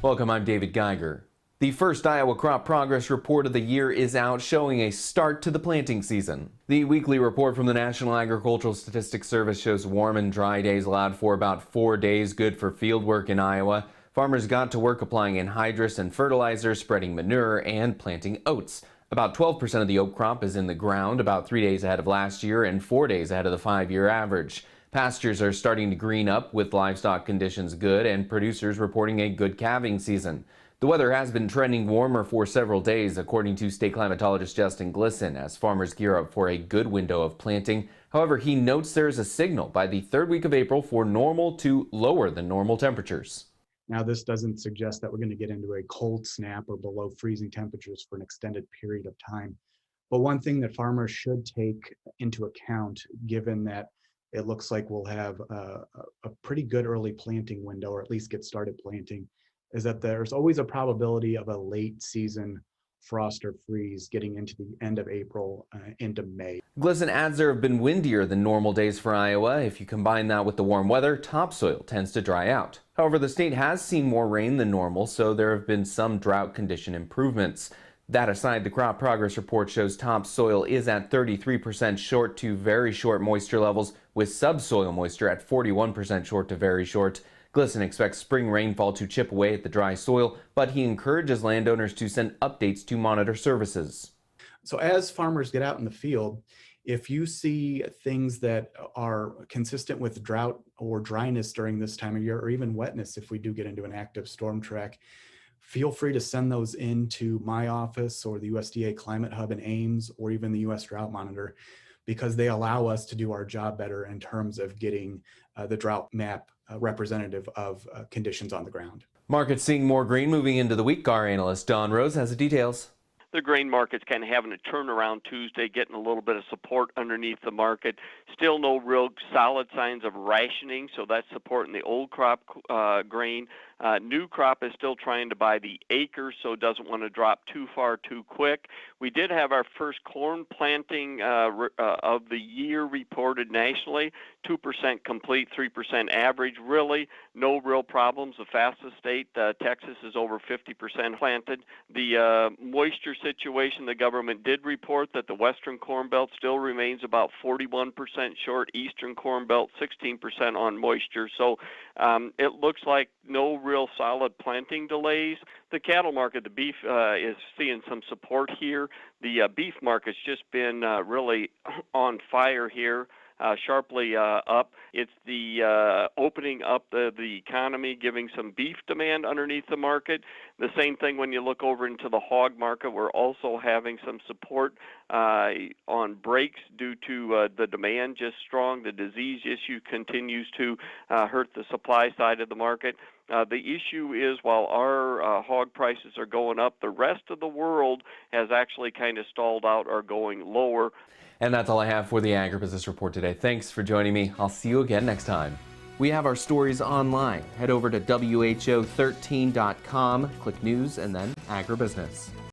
Welcome, I'm David Geiger. The first Iowa Crop Progress Report of the year is out, showing a start to the planting season. The weekly report from the National Agricultural Statistics Service shows warm and dry days allowed for about 4 days, good for field work in Iowa. Farmers got to work applying anhydrous and fertilizer, spreading manure, and planting oats. About 12% of the oat crop is in the ground, about 3 days ahead of last year and 4 days ahead of the 5-year average. Pastures are starting to green up with livestock conditions good and producers reporting a good calving season. The weather has been trending warmer for several days, according to state climatologist Justin Glisson, as farmers gear up for a good window of planting. However, he notes there is a signal by the third week of April for normal to lower than normal temperatures. Now, this doesn't suggest that we're going to get into a cold snap or below freezing temperatures for an extended period of time. But one thing that farmers should take into account, given that it looks like we'll have a pretty good early planting window, or at least get started planting, is that there's always a probability of a late season frost or freeze getting into the end of April into May. Glisson adds there have been windier than normal days for Iowa. If you combine that with the warm weather, topsoil tends to dry out. However, the state has seen more rain than normal, so there have been some drought condition improvements. That aside, the crop progress report shows topsoil is at 33% short to very short moisture levels, with subsoil moisture at 41% short to very short. Glisson expects spring rainfall to chip away at the dry soil, but he encourages landowners to send updates to monitor services. So as farmers get out in the field, if you see things that are consistent with drought or dryness during this time of year, or even wetness if we do get into an active storm track, feel free to send those into my office or the USDA Climate Hub in Ames, or even the US Drought Monitor, because they allow us to do our job better in terms of getting the drought map representative of conditions on the ground. Markets seeing more green moving into the week. Our analyst Don Rose has the details. The grain market's kind of having a turnaround Tuesday, getting a little bit of support underneath the market. Still no real solid signs of rationing, so that's supporting the old crop grain. New crop is still trying to buy the acres, so it doesn't want to drop too far too quick. We did have our first corn planting of the year reported nationally, 2% complete, 3% average. Really, no real problems. The fastest state, Texas, is over 50% planted. The moisture situation, the government did report that the western corn belt still remains about 41% short, eastern corn belt 16% on moisture. So it looks like no real solid planting delays. The cattle market, the beef, is seeing some support here. The beef market's just been really on fire here. Sharply up. It's the opening up the economy, giving some beef demand underneath the market. The same thing when you look over into the hog market. We're also having some support on breaks due to the demand just strong. The disease issue continues to hurt the supply side of the market. The issue is, while our hog prices are going up, the rest of the world has actually kind of stalled out or going lower. And that's all I have for the Agribusiness Report today. Thanks for joining me. I'll see you again next time. We have our stories online. Head over to WHO13.com, click News, and then Agribusiness.